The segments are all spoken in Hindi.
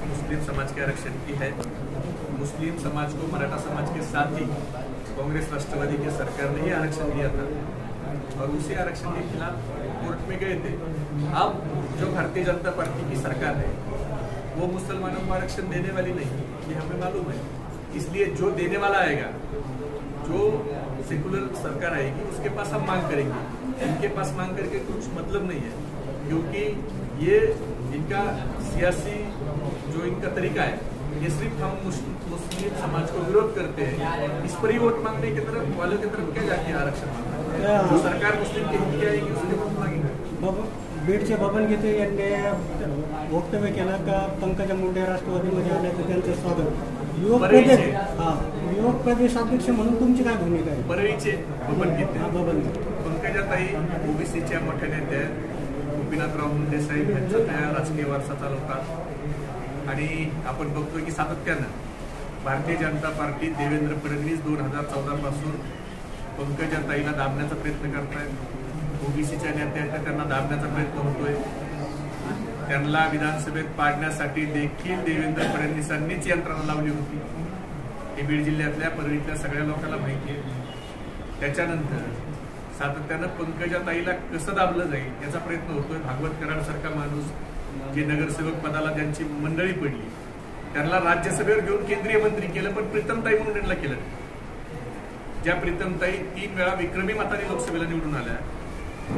मुस्लिम समाज के आरक्षण की है। मुस्लिम समाज को मराठा समाज के साथ ही कांग्रेस राष्ट्रवादी की सरकार ने ही आरक्षण दिया था और उसी आरक्षण के खिलाफ कोर्ट में गए थे। अब जो भारतीय जनता पार्टी की सरकार है वो मुसलमानों को आरक्षण देने वाली नहीं, ये हमें मालूम है। इसलिए जो देने वाला आएगा, जो सेकुलर सरकार आएगी, उसके पास हम मांग करेंगे। इनके पास मांग करके कुछ मतलब नहीं है, क्योंकि ये इनका सियासी जो इनका तरीका है, ये सिर्फ हम मुस्लिम समाज को विरोध करते हैं, इस पर ही वोट मांगने की तरफ वालों की तरफ क्या जाके आरक्षण मांगना। जो सरकार मुस्लिम के हित की आएगी उसके वोट मांगेंगे। बीडचे बबन गीते यांनी वक्तव्य केलं का पंकजा मुंडे राष्ट्रवादीमध्ये आल्याचं त्यांचं स्वागत। युवक प्रदेशाध्यक्ष म्हणून तुमची काय भूमिका आहे? परळीचे बबन गीते, पंकजाताई ओबीसीच्या मोठ्या नेत्या गोपीनाथराव मुंडे साहेब यांचा त्या राजकीय वारसा चालवतात आणि आपण बघतोय की सातत्यानं भारतीय जनता पार्टी देवेंद्र फडणवीस 2014 पासून पंकजाताईला दाबण्याचा प्रयत्न करतायत। ओबीसीच्या नेत्यांना त्यांना दाबण्याचा प्रयत्न होतोय। त्यांना विधानसभेत पाडण्यासाठी देखील देवेंद्र फडणवीसांनीच यंत्रणा लावली होती, हे बीड जिल्ह्यातल्या परळीतल्या सगळ्या लोकांना माहिती आहे। त्याच्यानंतर सातत्यानं पंकजाताईला कसं दाबलं जाईल याचा प्रयत्न होतोय। भागवत कराडसारखा माणूस जे नगरसेवक पदाला ज्यांची मंडळी पडली, त्यांना राज्यसभेवर घेऊन केंद्रीय मंत्री केलं, पण प्रीतमताई मुंडेंना केलं। ज्या प्रीतमताई 3 वेळा विक्रमी मताने लोकसभेला निवडून आल्या,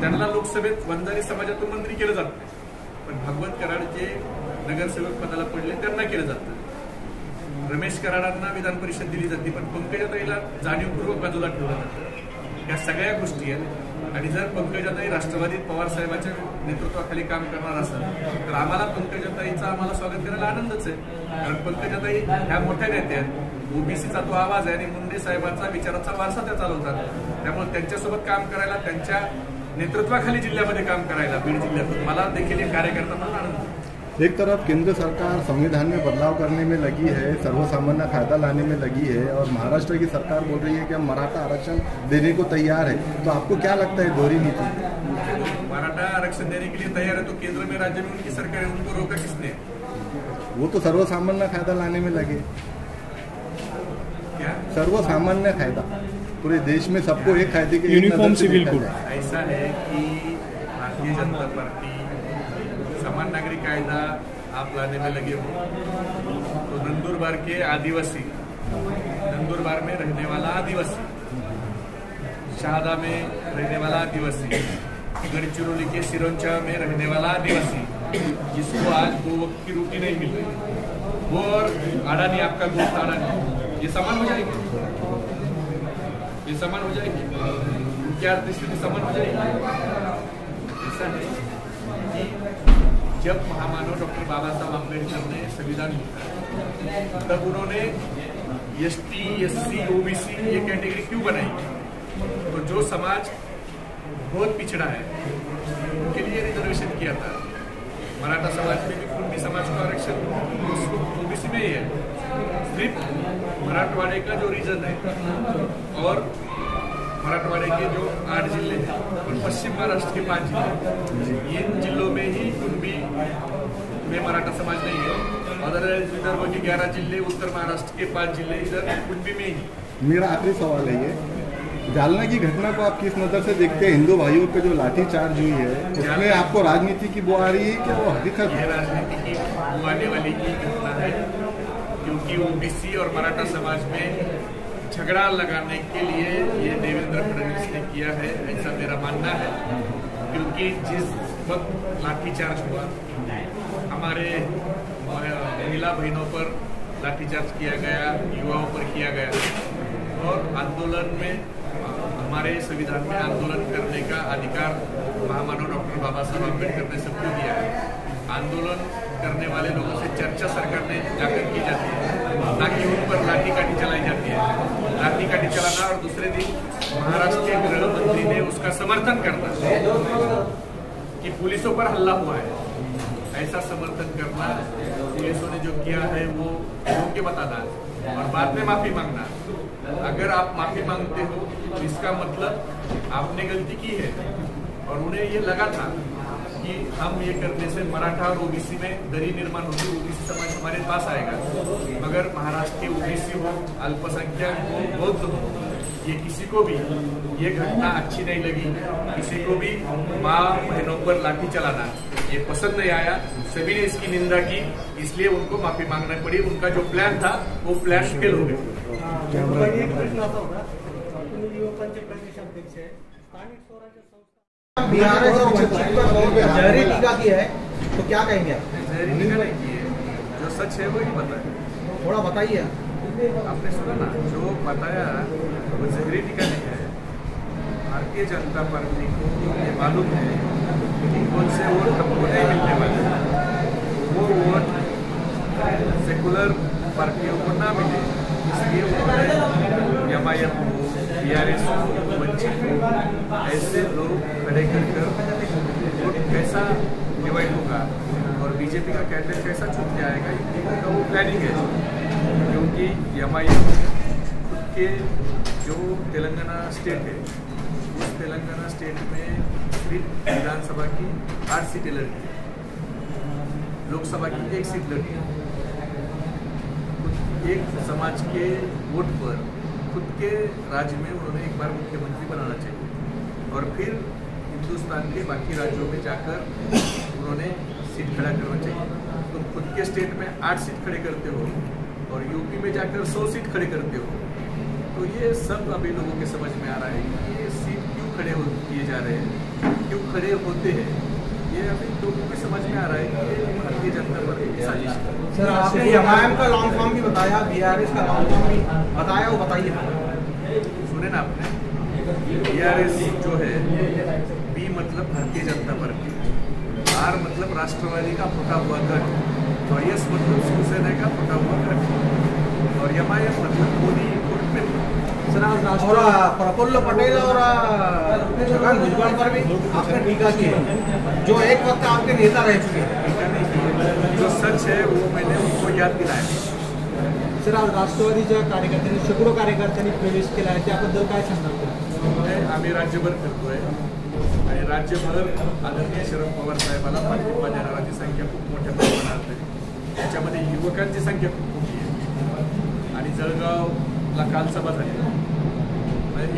त्यांना लोकसभेत वंजारी समाजातून मंत्री केलं जातं, पण भागवत कराड जे नगरसेवक पदाला पडले त्यांना केलं जातं। रमेश कराडांना विधान परिषद दिली जाते, पण पंकजाताईला जाणीवपूर्वक बाजूला ठेवलं जातं। या सगळ्या गोष्टी आहेत आणि जर पंकजाताई राष्ट्रवादीत पवार साहेबांच्या नेतृत्वाखाली काम करणार असेल तर आम्हाला पंकजाताईचा आम्हाला स्वागत करायला आनंदच आहे, कारण पंकजाताई ह्या मोठ्या नेत्या आहेत। ओबीसीचा तो आवाज आहे आणि मुंडे साहेबांचा विचाराचा वारसा त्या चालवतात, त्यामुळे त्यांच्यासोबत काम करायला, त्यांच्या नेतृत्वाखाली जिल्ह्यामध्ये काम करायला बीड जिल्ह्यातून मला देखील एक कार्यकर्ता म्हणून आनंद। एक तरफ केंद्र सरकार संविधान में बदलाव करने में लगी है, सर्वसामान्य कायदा लाने में लगी है और महाराष्ट्र की सरकार बोल रही है कि हम मराठा आरक्षण देने को तैयार है, तो आपको क्या लगता है दोहरी नीति? मराठा आरक्षण देने के लिए तैयार है तो केंद्र में राज्य में उनकी सरकार है, उनको रोका किसने? वो तो सर्वसामान्य कायदा लाने में लगे। क्या सर्वसामान्य कायदा? पूरे देश में सबको एक कायदे के यूनिफॉर्म सिविल कोड। ऐसा है कि भारतीय जनता पार्टी समान नागरिक कायदा आप लाने में लगे हो तो नंदुरबार के आदिवासी, नंदुरबार में रहने वाला आदिवासी, शाहदा में रहने वाला आदिवासी, गढ़चिरौली के सिरोंचा में रहने वाला आदिवासी, जिसको आज 2 वक्त की रोटी नहीं मिल रही, वो और अडानी, आपका दोस्त अडानी, ये समान हो जाएगी? ये समान हो जाएगी? क्या स्थिति समान हो जाएगी? ऐसा है कि जब महामानव डॉक्टर बाबा साहब अम्बेडकर ने संविधान लिखा तब उन्होंने एसटी, एससी, ओबीसी ये कैटेगरी क्यों बनाई? तो जो समाज बहुत पिछड़ा है उनके लिए रिजर्वेशन किया था। मराठा समाज में भी कुंभी समाज का आरक्षण ओबीसी में ही है। सिर्फ मराठवाड़े का जो रीजन है और मराठवाड़े के जो 8 जिले हैं और पश्चिम महाराष्ट्र के 5 जिले, इन जिलों में ही कुंभी में मराठा समाज नहीं है। अदरवाइज विदर्भ के 11 जिले, उत्तर महाराष्ट्र के 5 जिले इधर कुंभी में ही। मेरा आखिरी सवाल है ये, जालना की घटना को आप किस नजर से देखते हैं? हिंदू भाइयों पे जो लाठीचार्ज हुई है उसमें आपको राजनीति की बो आ रही है कि वो हकीकत है? राजनीति की बो आने वाली ही घटना है, क्योंकि ओबीसी और मराठा समाज में झगड़ा लगाने के लिए ये देवेंद्र फडणवीस ने किया है, ऐसा मेरा मानना है। क्योंकि जिस वक्त लाठीचार्ज हुआ, हमारे महिला बहनों पर लाठीचार्ज किया गया, युवाओं पर किया गया और आंदोलन में हमारे संविधान में आंदोलन करने का अधिकार महामानव डॉक्टर बाबा साहब अम्बेडकर ने सबको दिया है। आंदोलन करने वाले लोगों से चर्चा सरकार ने जाकर की जाती है, ताकि उन पर लाठी काठी चलाई जाती है। लाठी काठी चलाना और दूसरे दिन महाराष्ट्र के गृह मंत्री ने उसका समर्थन करना कि पुलिसों पर हल्ला हुआ है, ऐसा समर्थन करना, पुलिसों ने जो किया है वो योग्य बताना और बाद में माफी मांगना। अगर आप माफी मांगते हो तो इसका मतलब आपने गलती की है और उन्हें ये लगा था कि हम ये करने से मराठा और ओबीसी में दरी निर्माण होगी, ओबीसी समाज हमारे पास आएगा। मगर महाराष्ट्र के ओबीसी हो, अल्पसंख्यक हो, बौद्ध हो, ये किसी को भी ये घटना अच्छी नहीं लगी। किसी को भी माँ बहनों पर लाठी चलाना ये पसंद नहीं आया। सभी ने इसकी निंदा की, इसलिए उनको माफी मांगना पड़ी। उनका जो प्लान था वो प्लान फेल हो गया। एक प्रश्न असा होता, तुम्ही युवकांचे प्रदेशाध्यक्ष आहे, स्थानिक स्वराज्य संस्था बिहार और वंचित पर बहुत जहरी टीका की है, तो क्या कहेंगे आप? जहरी टीका नहीं की है, जो सच है वही बताया। थोड़ा बताइए। आपने सुना ना, जो बताया वो जहरी टीका नहीं है। भारतीय जनता पार्टी को ये मालूम है कि कौन से वोट हमको नहीं मिलने वाले, वो वोट सेकुलर पार्टियों को ना मिले, इसलिए उन्होंने MIM को, BRS को, वंचित को ऐसे लोग खड़े कर वोट कैसा डिवाइड होगा और बीजेपी का कैंडिडेट कैसा चुन के आएगा, इनका वो प्लानिंग है। क्योंकि MIM खुद के जो तेलंगाना स्टेट है, उस तेलंगाना स्टेट में सिर्फ विधानसभा की 8 सीटें लड़ी, लोकसभा की 1 सीट लड़ी। एक समाज के वोट पर खुद के राज्य में उन्होंने एक बार मुख्यमंत्री बनाना चाहिए और फिर हिंदुस्तान के बाकी राज्यों में जाकर उन्होंने सीट खड़ा करना चाहिए। तुम खुद के स्टेट में 8 सीट खड़े करते हो और यूपी में जाकर 100 सीट खड़े करते हो, तो ये सब अभी लोगों के समझ में आ रहा है कि ये सीट क्यों खड़े किए जा रहे हैं, क्यों खड़े होते हैं। ये अभी लोगों को समझ में आ रहा है कि ये भारतीय जनता पार्टी की साजिश है। सर, आपने MIM का लॉन्ग फॉर्म भी बताया, BRS का लॉन्ग फॉर्म भी बताया, वो बताइए। सुने ना आपने, BRS जो है, B मतलब भारतीय जनता पार्टी, R मतलब राष्ट्रवादी का फुटा हुआ गठ और S मतलब शिवसेना का फुटा हुआ गठ और MIM मतलब मोदी गुट में। और प्रफुल्ल पटेल और छगन भुजबल पर भी आपने टीका की है, जो एक वक्त आपके नेता रह चुके हैं। जो सच है वो मैंने उनको याद दिलाया। सर, आज राष्ट्रवादीच्या कार्यकर्त्यांनी, शेकडो कार्यकर्त्यांनी प्रवेश केला आहे, त्याबद्दल काय सांगणार? आम्ही राज्यभर फिरतोय आणि राज्यभर आदरणीय शरद पवार साहेबांना पाठिंबा देणाऱ्यांची संख्या खूप मोठ्या प्रमाणात आहे. त्याच्यामध्ये युवकांची संख्या खूप मोठी आहे आणि जळगावला काल सभा झाली.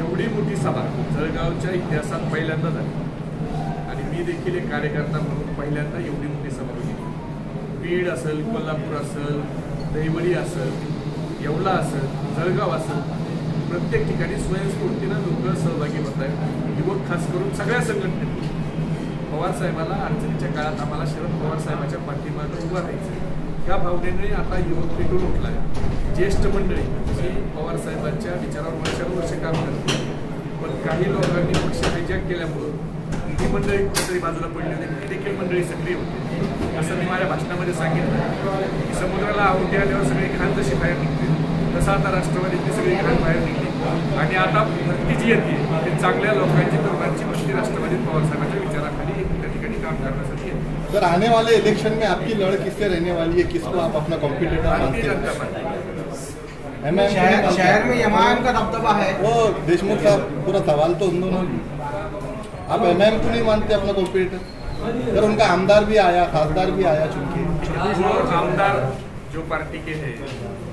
एवढी मोठी सभा जळगावच्या इतिहासात पहिल्यांदा झाली आणि मी देखील एक कार्यकर्ता म्हणून पहिल्यांदा एवढी मोठी सभा बघितली. बीड असेल, कोल्हापूर असेल, दहिवडी असेल, येवला असेल, जळगाव असेल, प्रत्येक ठिकाणी स्वयंस्फूर्तीनं लोक सहभागी होत आहेत. युवक खास करून सगळ्या संघटनेत पवार साहेबांना अडचणीच्या काळात आम्हाला शरद पवार साहेबांच्या पाठीमागे उभा राहायचं, ह्या भावनेने आता युवक पेटून उठला आहे. ज्येष्ठ मंडळी जी पवार साहेबांच्या विचारावर वर्षानुवर्षे काम करते, पण काही लोकांनी पक्ष हायजॅक केल्यामुळं ती मंडळी कुठेतरी बाजूला पडली होती, ती देखील मंडळी सक्रिय होती. असं मी माझ्या भाषणामध्ये सांगितलं की समुद्राला आवटी आल्यावर सगळी घाण जशी बाहेर निघते, तसं आता राष्ट्रवादीतली सगळी घाण बाहेर निघली आणि आता भरती जी येते ती चांगल्या लोकांची, तरुणांची भरती राष्ट्रवादीत पवार साहेबांच्या विचाराखाली त्या ठिकाणी काम करण्यासाठी येते. सर, आने वाले इलेक्शन में आपकी लड़ किससे रहने वाली है, किसको आप अपना कॉम्पिटिटर मानते हैं? जनता पार्टी शहर में MIM का दबदबा है। वो देशमुख साहब, पूरा सवाल तो उन दोनों की, आप MIM को नहीं मानते अपना कॉम्पिटिटर? सर, उनका आमदार भी आया, खासदार भी आया, चूंकि वो आमदार जो पार्टी के हैं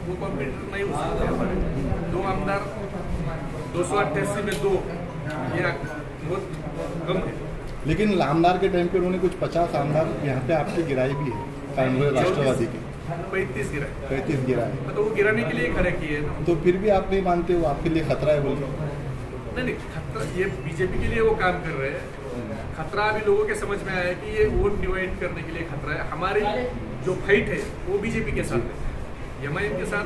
वो कॉम्पिटिटर नहीं हो सकते हमारे। 2 आमदार 288 में 2, ये बहुत कम है। लेकिन आमदार के टाइम पे उन्होंने कुछ 50 आमदार यहाँ पे आपकी गिराई भी है, कांग्रेस राष्ट्रवादी की 35 गिरा, 35 गिराए, तो वो गिराने के लिए खड़े किए ना। तो फिर भी आप नहीं मानते हो आपके लिए खतरा है बोल? नहीं, खतरा ये बीजेपी के लिए वो काम कर रहे हैं। खतरा अभी लोगों के समझ में आया है कि ये वोट डिवाइड करने के लिए खतरा है। हमारी जो फाइट है वो बीजेपी के साथ है, MIM के साथ,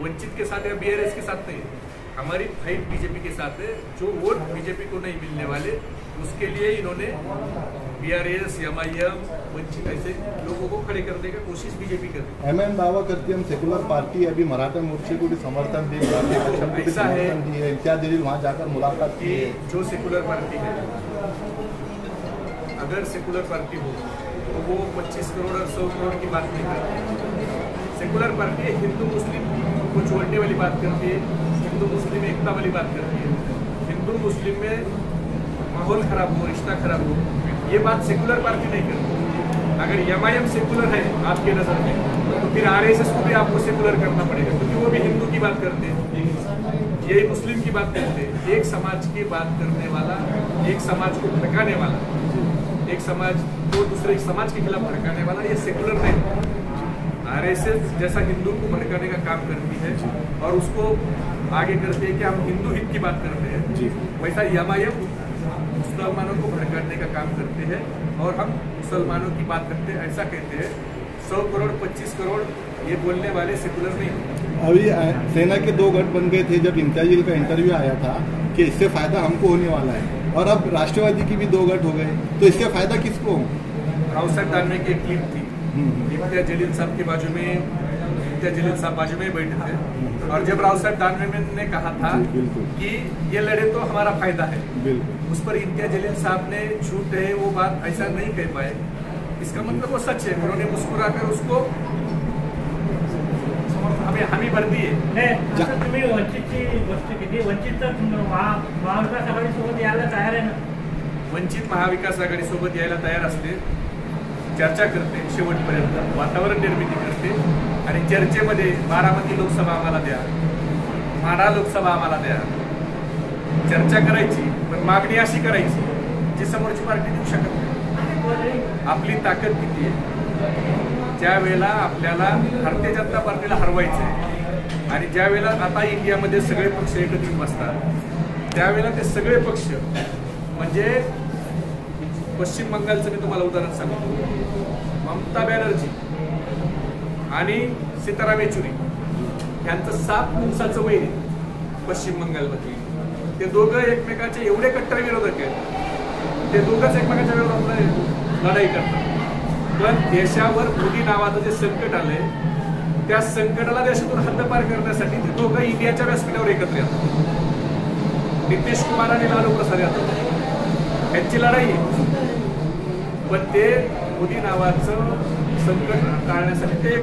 वंचित के साथ या BRS के साथ नहीं है। हमारी फाइट बीजेपी के साथ है। जो वोट बीजेपी को नहीं मिलने वाले उसके लिए इन्होंने BRS, MIM, वंचित ऐसे लोगों को खड़े करने का कोशिश बीजेपी कर रही है। MIM दावा करती है हम सेकुलर पार्टी, अभी मराठा मोर्चे को भी समर्थन दी, मराठी पक्ष को भी समर्थन दी है, इम्तियाज जलील वहाँ जाकर मुलाकात की है। जो सेकुलर पार्टी है, अगर सेकुलर पार्टी हो तो वो 25 करोड़ और 100 करोड़ की बात नहीं करती। सेकुलर पार्टी हिंदू मुस्लिम को जोड़ने वाली बात करती है, हिंदू मुस्लिम एकता वाली बात करती है। हिंदू मुस्लिम में माहौल खराब हो, रिश्ता खराब हो, ये बात सेकुलर पार्टी नहीं करती। अगर MIM सेकुलर है आपके नजर में, तो फिर RSS को भी आपको सेकुलर करना पड़ेगा, क्योंकि वो भी हिंदू की बात करते हैं, ये मुस्लिम की बात करते हैं। एक समाज की बात करने वाला, एक समाज को भड़काने वाला, एक समाज को दूसरे समाज के खिलाफ भड़काने वाला, ये सेकुलर नहीं। RSS जैसा हिंदू को भड़काने का काम करती है और उसको आगे करते हैं कि हम हिंदू हित की बात करते हैं, वैसा MIM मुसलमानों को भड़काने का काम करते हैं और हम मुसलमानों की बात करते हैं, ऐसा कहते हैं। 100 करोड़ 25 करोड़ ये बोलने वाले सेकुलर नहीं। अभी सेना के 2 गठ बन गए थे जब इम्तियाज का इंटरव्यू आया था कि इससे फायदा हमको होने वाला है, और अब राष्ट्रवादी की भी 2 गठ हो गए, तो इससे फायदा किसको? राव साहब दानवे की एक क्लिप थी, इम्तियाज जलील साहब के बाजू में, इम्तियाज जलील साहब बाजू में बैठे थे, और जब राव साहब दानवे ने कहा था कि ये लड़े तो हमारा फायदा है, उस पर इम्तियाज जलील साहब ने झूठ है वो बात ऐसा नहीं कह पाए। इसका मतलब वो सच है, उन्होंने मुस्कुराकर उसको हमी भर दी है। तुम्ही वंचितची गोष्ट केली, वंचित महाविकास आघाडीसोबत यायला तयार आहे ना? वंचित महाविकास आघाडी सोबत यायला तयार असते, चर्चा करते, शेवटपर्यंत वातावरण निर्मिती करते, आणि चर्चेमध्ये बारामती लोकसभा आम्हाला द्या, माढा लोकसभा आम्हाला द्या, चर्चा करायची, पण मागणी अशी करायची जी समोरची पार्टी देऊ शकत नाही। आपली ताकद किती आहे? ज्या वेळेला आपल्याला भारतीय जनता पार्टीला हरवायचं आहे आणि ज्या वेळेला आता इंडियामध्ये सगळे पक्ष एकत्रित बसतात, त्यावेळेला ते सगळे पक्ष म्हणजे पश्चिम बंगालचं मी तुम्हाला उदाहरण सांगतो, ममता बॅनर्जी आणि सीताराम येचुरी यांचं 7 दिवसाचं वैर पश्चिम बंगालमध्ये, ते दोघं एकमेकाचे एवढे कट्टर विरोधक आहेत, ते दोघंच एकमेकाच्या विरोधात लढाई करतात। पण देशावर मोदी नावाचं जे संकट आलंय, त्या संकटाला देशातून हद्दपार करण्यासाठी ते दोघं इंडियाच्या व्यासपीठावर एकत्र येतात। नितीश कुमार आणि लालू प्रसाद यादव यांची लढाई आहे, पण ते मोदी नावाचं संकट टाळण्यासाठी ते